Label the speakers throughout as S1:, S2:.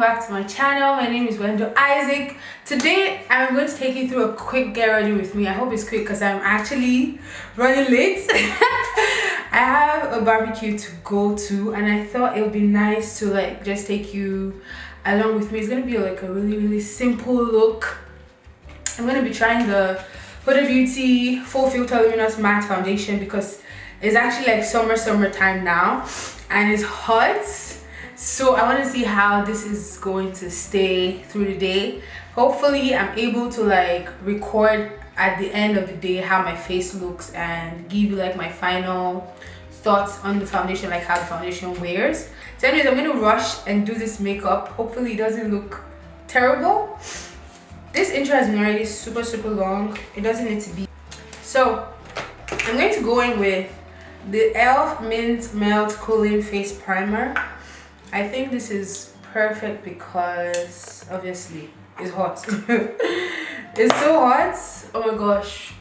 S1: back to my channel. My name is Wendu Isaac. Today I'm going to take you through a quick get ready with me. I hope it's quick because I'm actually running late. I have a barbecue to go to and I thought it would be nice to like just take you along with me. It's going to be like a really simple look. I'm going to be trying the Huda Beauty Faux Filter Luminous Matte Foundation because it's actually like summertime now and it's hot. So I want to see how this is going to stay through the day. Hopefully I'm able to like record at the end of the day how my face looks and give you like my final thoughts on the foundation, like how the foundation wears. So anyways, I'm going to rush and do this makeup. Hopefully it doesn't look terrible. This intro has been already super long. It doesn't need to be. So I'm going to go in with the e.l.f. Mint Melt Cooling Face Primer. I think this is perfect because obviously it's hot. It's so hot. Oh my gosh.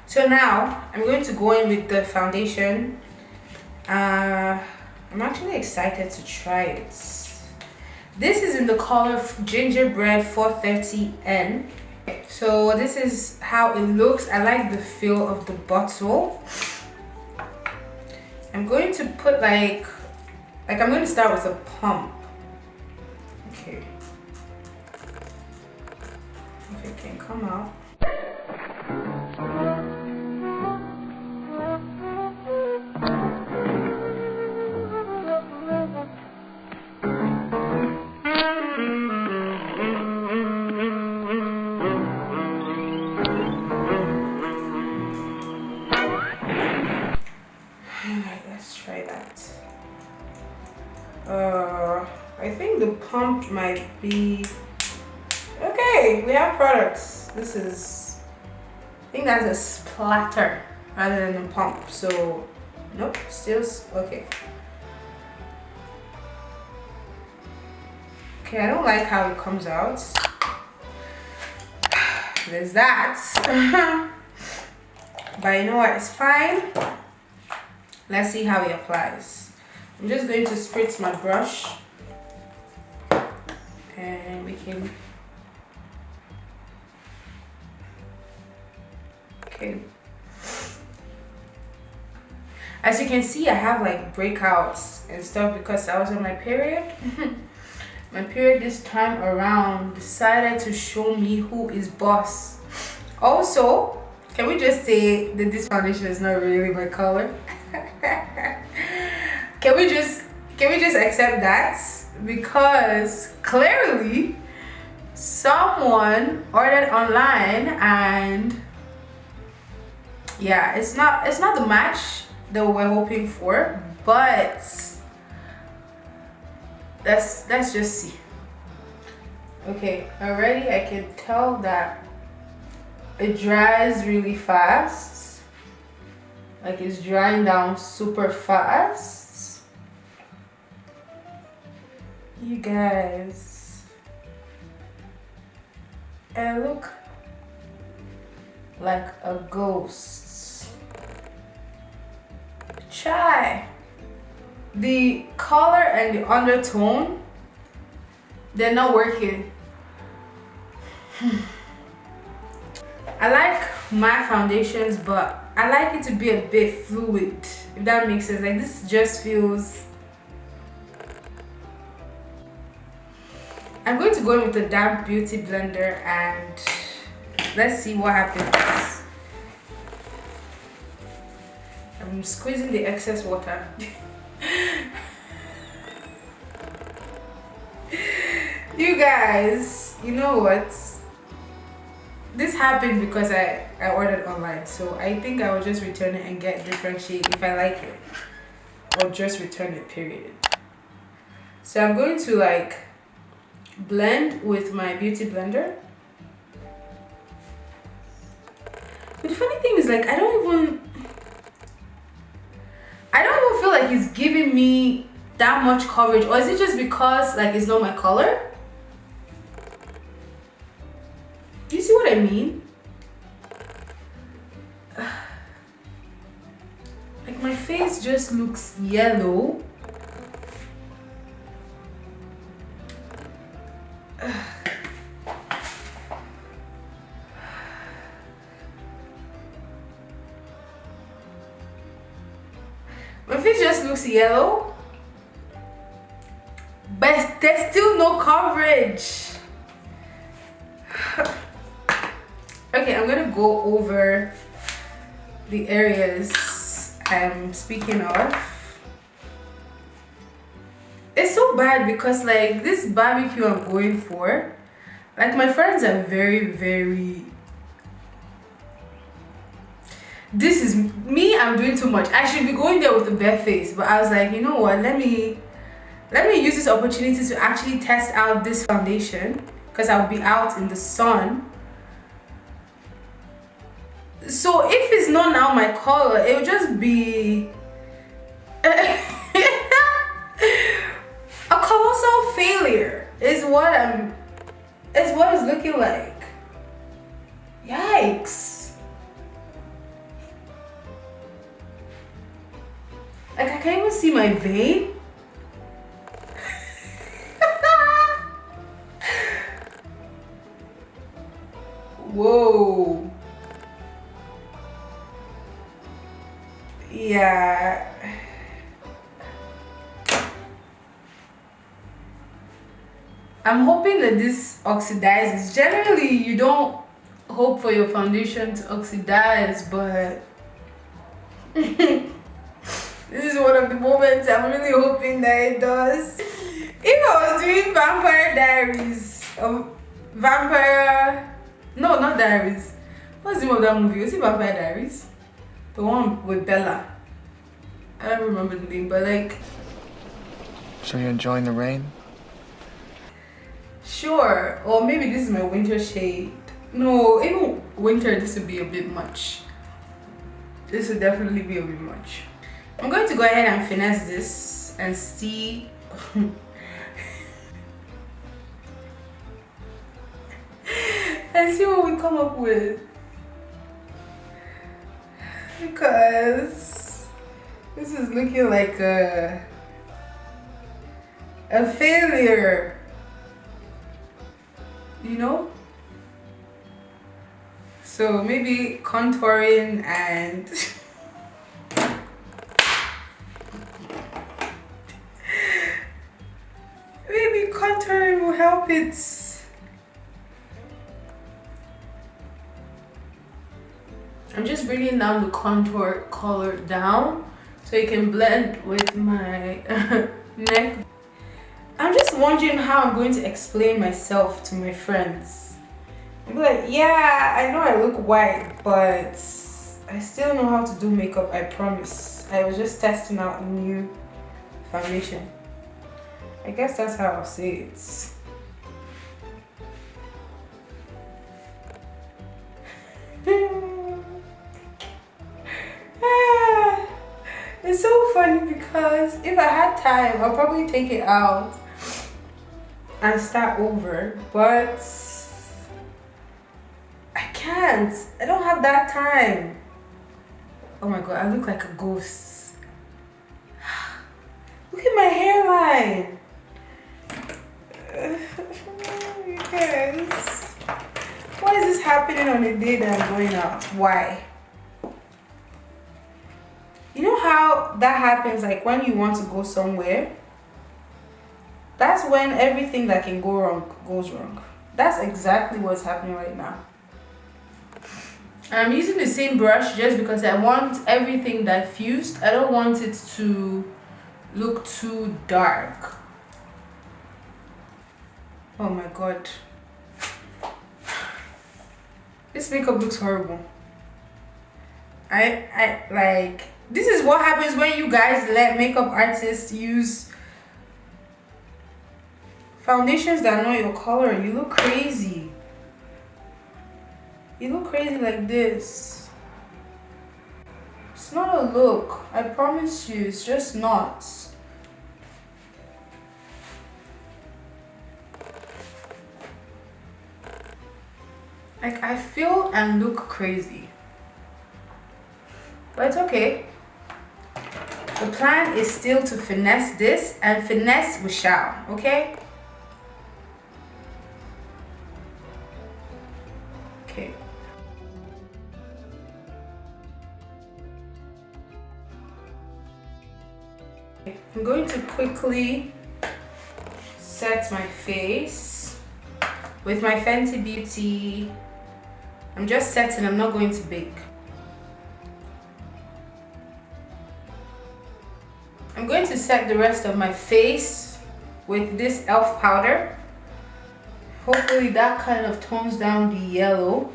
S1: So now I'm going to go in with the foundation. I'm actually excited to try it. This is in the color Gingerbread 430N. So this is how it looks. I like the feel of the bottle. I'm going to put like I'm going to start with a pump. Okay. If it can come out. Let's try that. I think the pump might be okay. We have products. This is, I think that's a splatter rather than a pump. So nope, still okay. Okay, I don't like how it comes out. There's that. But you know what, it's fine. Let's see how it applies. I'm just going to spritz my brush and we can, okay. As you can see, I have like breakouts and stuff because I was on my period. My period this time around decided to show me who is boss. Also, can we just say that this foundation is not really my color? Can we just accept that? Because clearly someone ordered online and yeah, it's not the match that we were hoping for, but let's just see. Okay, already I can tell that it dries really fast. Like it's drying down super fast. You guys, I look like a ghost. Try. The color and the undertone, they're not working. I like my foundations, but I like it to be a bit fluid, if that makes sense. Like this just feels. I'm going to go in with the damp beauty blender and let's see what happens. I'm squeezing the excess water. You guys, you know what? This happened because I ordered online, so I think I will just return it and get a different shade if I like it, or just return it, period. So I'm going to like blend with my beauty blender. But the funny thing is, like, I don't even feel like it's giving me that much coverage, or is it just because like it's not my color? Do you see what I mean? Like my face just looks yellow. My face just looks yellow, but there's still no coverage. Okay, I'm gonna go over the areas I'm speaking of. It's so bad because like this barbecue I'm going for, like my friends are very, this is me, I'm doing too much. I should be going there with a bare face, but I was like, you know what, let me use this opportunity to actually test out this foundation because I'll be out in the sun. So if it's not now my color, it'll just be a colossal failure is what it's looking like. Yikes. Like I can't even see my vein. Whoa. Yeah. I'm hoping that this oxidizes. Generally, you don't hope for your foundation to oxidize, but this is one of the moments I'm really hoping that it does. If I was doing Vampire Diaries, no, not Diaries. What's the name of that movie? Was it Vampire Diaries? The one with Bella. I don't remember the name, but like.
S2: So you're enjoying the rain?
S1: Sure. Or maybe this is my winter shade. No, even winter, this would be a bit much. This would definitely be a bit much. I'm going to go ahead and finesse this and see. And see what we come up with. Because this is looking like a failure. You know? So maybe contouring and maybe contouring will help it. I'm just bringing down the contour color down so it can blend with my neck. I'm just wondering how I'm going to explain myself to my friends. I'm like, yeah, I know I look white, but I still know how to do makeup, I promise. I was just testing out a new foundation. I guess that's how I'll say it. It's so funny because if I had time, I'll probably take it out and start over, but I can't. I don't have that time. Oh my god, I look like a ghost. Look at my hairline. You guys, why is this happening on a day that I'm going out? Why? You know how that happens, like when you want to go somewhere? That's when everything that can go wrong goes wrong. That's exactly what's happening right now. I'm using the same brush just because I want everything diffused. I don't want it to look too dark. Oh my god. This makeup looks horrible. I like, this is what happens when you guys let makeup artists use foundations that know your color. You look crazy. You look crazy like this. It's not a look. I promise you, it's just not. Like, I feel and look crazy. But it's okay. The plan is still to finesse this, and finesse we shall, okay? Okay. I'm going to quickly set my face with my Fenty Beauty. I'm just setting, I'm not going to bake. I'm going to set the rest of my face with this e.l.f. powder. Hopefully that kind of tones down the yellow.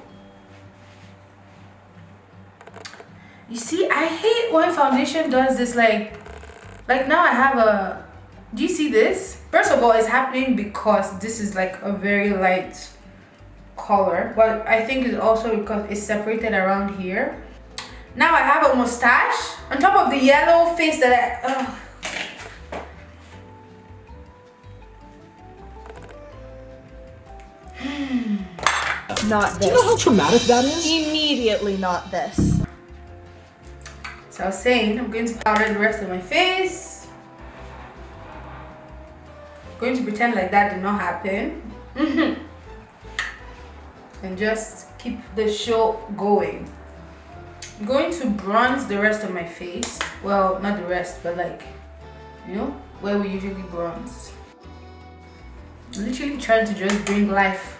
S1: You see, I hate when foundation does this, like now I have a, do you see this? First of all, it's happening because this is like a very light color, but I think it's also because it's separated around here. Now I have a mustache on top of the yellow face that I,
S3: Not this.
S4: Do you know how traumatic that is?
S3: Immediately not this.
S1: So I was saying, I'm going to powder the rest of my face. I'm going to pretend like that did not happen. And just keep the show going. I'm going to bronze the rest of my face. Well, not the rest, but like, you know, where we usually bronze. I'm literally trying to just bring life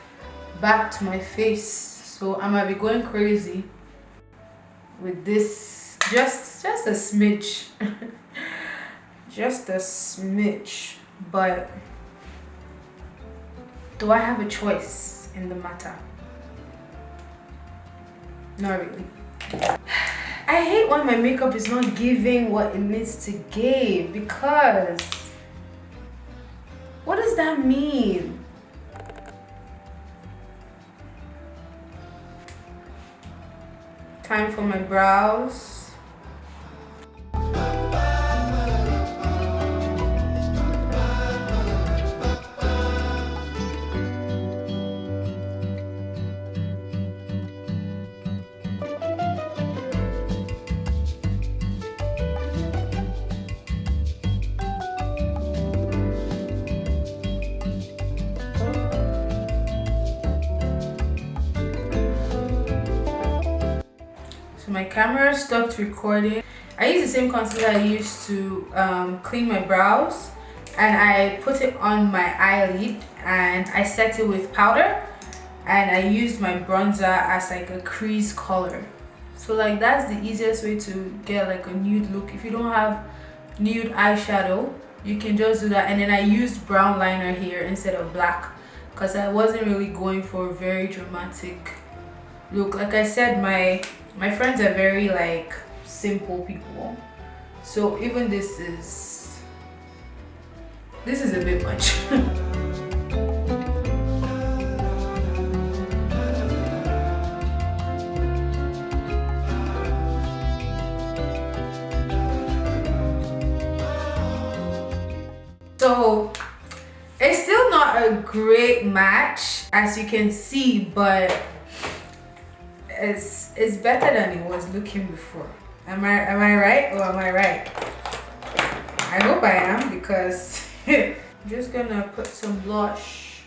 S1: back to my face. So I might be going crazy with this, just a smidge. Just a smidge. But do I have a choice in the matter? Not really. I hate when my makeup is not giving what it needs to give, because what does that mean? Time for my brows. My camera stopped recording. I use the same concealer I used to clean my brows, and I put it on my eyelid and I set it with powder, and I used my bronzer as like a crease color. So like that's the easiest way to get like a nude look. If you don't have nude eyeshadow, you can just do that. And then I used brown liner here instead of black because I wasn't really going for a very dramatic look. Like I said, my friends are very like simple people, so even this is a bit much. So it's still not a great match, as you can see, but it's better than it was looking before. Am I right, or am I right? I hope I am, because I'm just gonna put some blush.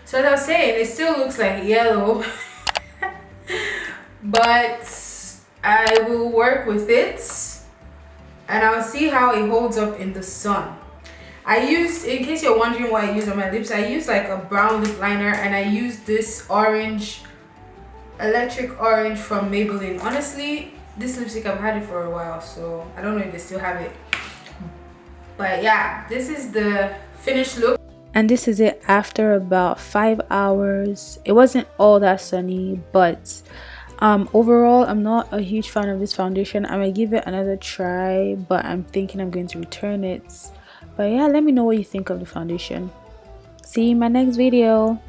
S1: So as I was saying, it still looks like yellow. But I will work with it and I'll see how it holds up in the sun. I used, in case you're wondering what I use on my lips, I use like a brown lip liner, and I use this orange, electric orange from Maybelline. Honestly, this lipstick, I've had it for a while, so I don't know if they still have it. But yeah, this is the finished look.
S5: And this is it after about 5 hours. It wasn't all that sunny, but overall I'm not a huge fan of this foundation. I might give it another try, but I'm thinking I'm going to return it. But yeah, let me know what you think of the foundation. See you in my next video.